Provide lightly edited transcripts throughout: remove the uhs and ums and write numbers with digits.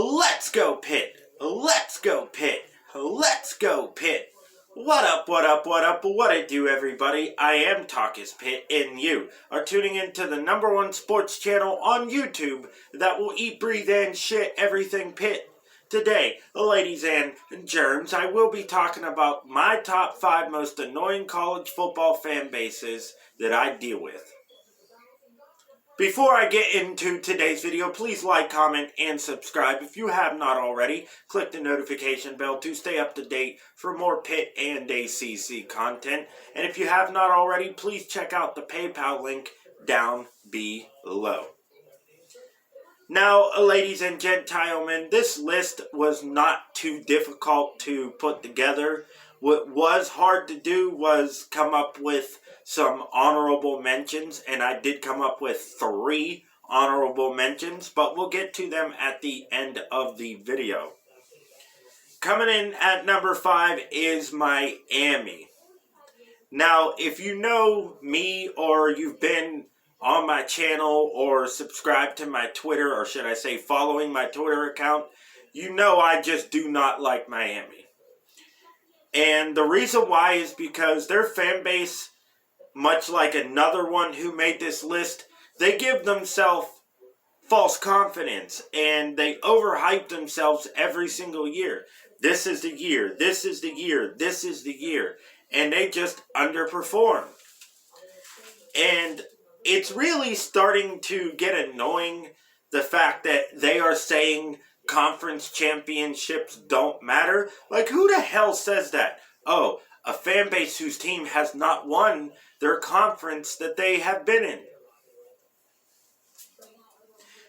Let's go Pitt! Let's go Pitt! Let's go Pitt! What up, what up, what up, what it do everybody? I am TALK-IS-PITT and you are tuning into the #1 sports channel on YouTube that will eat, breathe, and shit everything Pitt. Today, ladies and germs, I will be talking about my top 5 most annoying college football fan bases that I deal with. Before I get into today's video, please like, comment, and subscribe. If you have not already, click the notification bell to stay up to date for more Pitt and ACC content. And if you have not already, please check out the PayPal link down below. Now, ladies and gentlemen, this list was not too difficult to put together. What was hard to do was come up with some honorable mentions, and I did come up with 3 honorable mentions, but we'll get to them at the end of the video. Coming in at number 5 is Miami. Now, if you know me or you've been on my channel or subscribed to my Twitter, or should I say following my Twitter account, you know I just do not like Miami. And the reason why is because their fan base, much like another one who made this list, they give themselves false confidence and they overhype themselves every single year. This is the year, this is the year, this is the year. And they just underperform. And it's really starting to get annoying, the fact that they are saying conference championships don't matter. Like, who the hell says that? Oh, a fan base whose team has not won their conference that they have been in.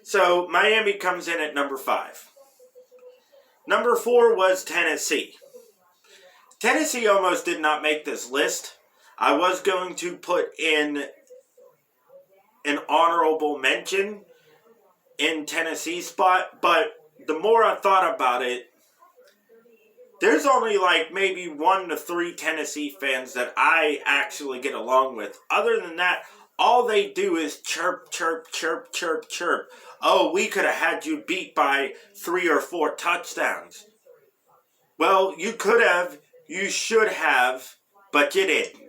So, Miami comes in at number 5. Number 4 was Tennessee. Tennessee almost did not make this list. I was going to put in an honorable mention in Tennessee's spot, but the more I thought about it, there's only like maybe 1 to 3 Tennessee fans that I actually get along with. Other than that, all they do is chirp, chirp, chirp, chirp, chirp. Oh, we could have had you beat by 3 or 4 touchdowns. Well, you could have, you should have, but you didn't.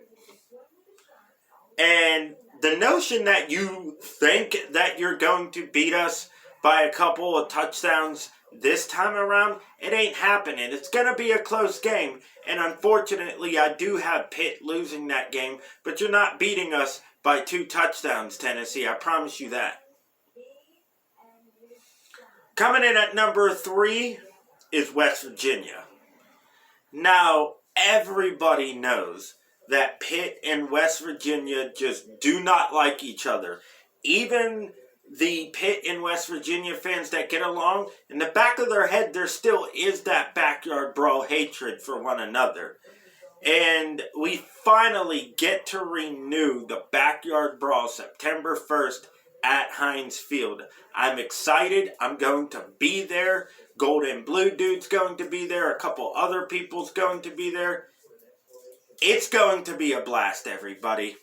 And the notion that you think that you're going to beat us by a couple of touchdowns this time around, it ain't happening. It's going to be a close game. And unfortunately, I do have Pitt losing that game. But you're not beating us by 2 touchdowns, Tennessee. I promise you that. Coming in at number 3 is West Virginia. Now, everybody knows that Pitt and West Virginia just do not like each other. Even the Pitt and West Virginia fans that get along, in the back of their head, there still is that backyard brawl hatred for one another. And we finally get to renew the backyard brawl September 1st at Heinz Field. I'm excited. I'm going to be there. Gold and Blue Dude's going to be there. A couple other people's going to be there. It's going to be a blast, everybody.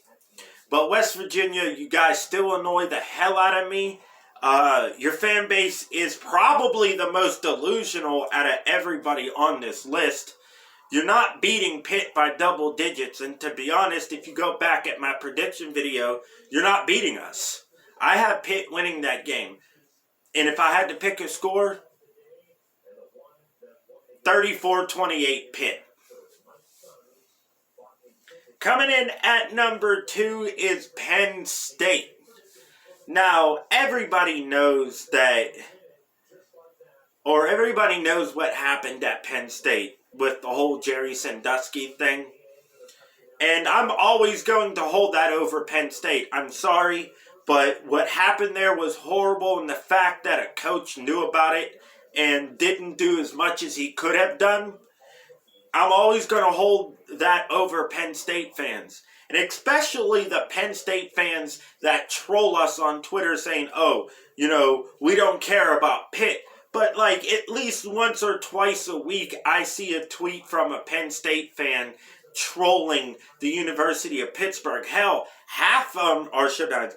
But West Virginia, you guys still annoy the hell out of me. Your fan base is probably the most delusional out of everybody on this list. You're not beating Pitt by double digits. And to be honest, if you go back at my prediction video, you're not beating us. I have Pitt winning that game. And if I had to pick a score, 34-28 Pitt. Coming in at number 2 is Penn State. Now, everybody knows that, or everybody knows what happened at Penn State with the whole Jerry Sandusky thing. And I'm always going to hold that over Penn State. I'm sorry, but what happened there was horrible, and the fact that a coach knew about it and didn't do as much as he could have done, I'm always going to hold that over Penn State fans. And especially the Penn State fans that troll us on Twitter saying, oh, you know, we don't care about Pitt. But like at least once or twice a week, I see a tweet from a Penn State fan trolling the University of Pittsburgh. Hell, half of them, or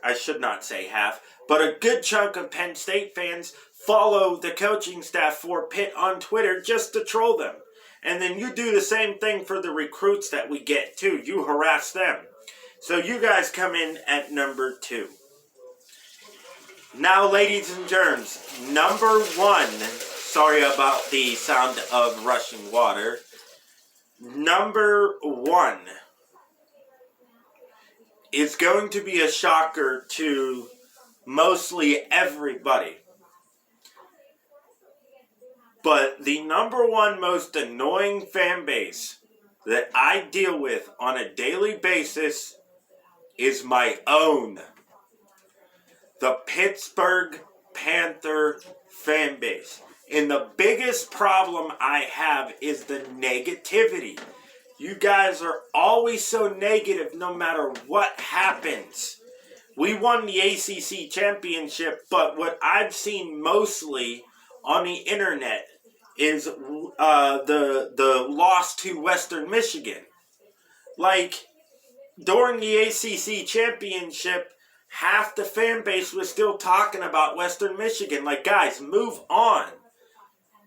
I should not say half, but a good chunk of Penn State fans follow the coaching staff for Pitt on Twitter just to troll them. And then you do the same thing for the recruits that we get too. You harass them. So you guys come in at number 2. Now, ladies and germs, number 1. Sorry about the sound of rushing water. Number 1 is going to be a shocker to mostly everybody. But the number 1 most annoying fan base that I deal with on a daily basis is my own. The Pittsburgh Panther fan base. And the biggest problem I have is the negativity. You guys are always so negative no matter what happens. We won the ACC championship, but what I've seen mostly on the internet is the loss to Western Michigan. Like, during the ACC championship, half the fan base was still talking about Western Michigan. Like, guys, move on.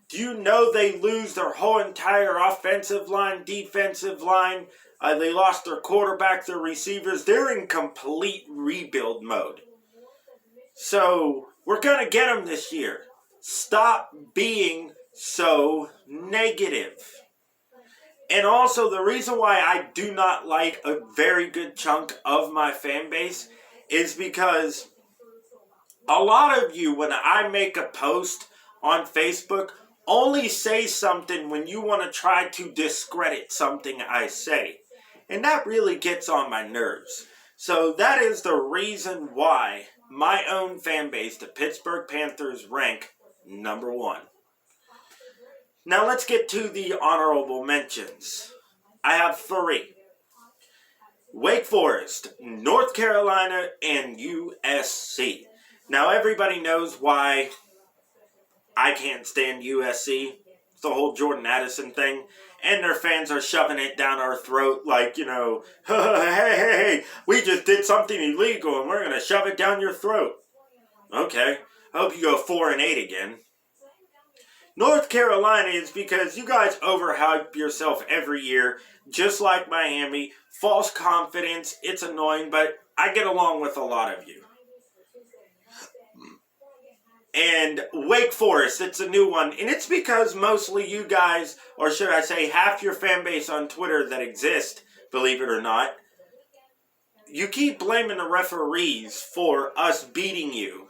Do you know they lose their whole entire offensive line, defensive line? They lost their quarterback, their receivers. They're in complete rebuild mode. So, we're going to get them this year. Stop being so negative. And also, the reason why I do not like a very good chunk of my fan base is because a lot of you, when I make a post on Facebook, only say something when you want to try to discredit something I say. And that really gets on my nerves. So that is the reason why my own fan base, the Pittsburgh Panthers, rank number 1. Now let's get to the honorable mentions. I have 3. Wake Forest, North Carolina, and USC. Now everybody knows why I can't stand USC. It's the whole Jordan Addison thing. And their fans are shoving it down our throat like, you know, hey, we just did something illegal and we're going to shove it down your throat. Okay, I hope you go 4-8 again. North Carolina is because you guys overhype yourself every year, just like Miami. False confidence, it's annoying, but I get along with a lot of you. And Wake Forest, it's a new one. And it's because mostly you guys, or should I say half your fan base on Twitter that exist, believe it or not, you keep blaming the referees for us beating you.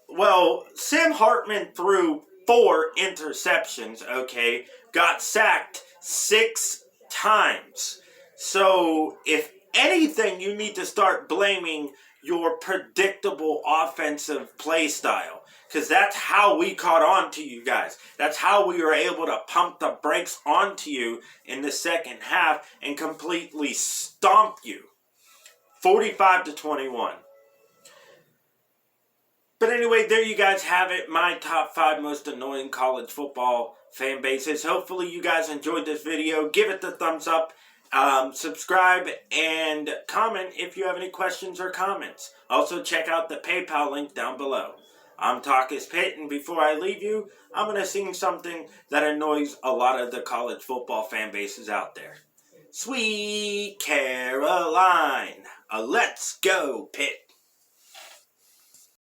Well, Sam Hartman threw 4 interceptions, okay? Got sacked 6 times. So, if anything, you need to start blaming your predictable offensive play style. Because that's how we caught on to you guys. That's how we were able to pump the brakes onto you in the second half and completely stomp you. 45-21. But anyway, there you guys have it. My top 5 most annoying college football fan bases. Hopefully you guys enjoyed this video. Give it the thumbs up. Subscribe and comment if you have any questions or comments. Also check out the PayPal link down below. I'm TALK-IS-PITT, and before I leave you, I'm going to sing something that annoys a lot of the college football fan bases out there. Sweet Caroline, let's go Pitt.